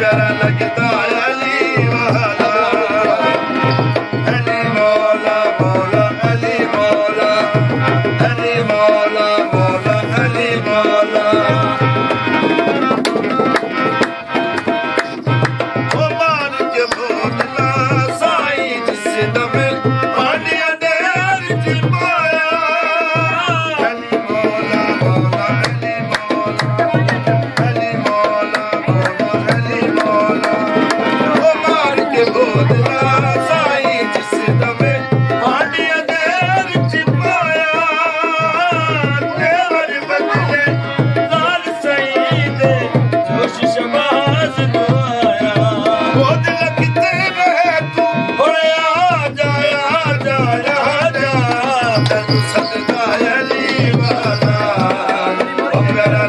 प्यारा लगता अली वाला अली मौला मौला अली मौला अली मौला मौला अली मौला ओ मान के बोलना साईं जिस दम आनिया देर जिमाया अली मौला मौला अली मौला अली मौला ओ मान के बोलना साईं जिस दम आनिया देर जिमाया तेवर बदले लाल सईं दे जोश शबाज दुआया बोझ लगते रहे तू होए आ जा तैनू सदका अली वाला ओ प्यारा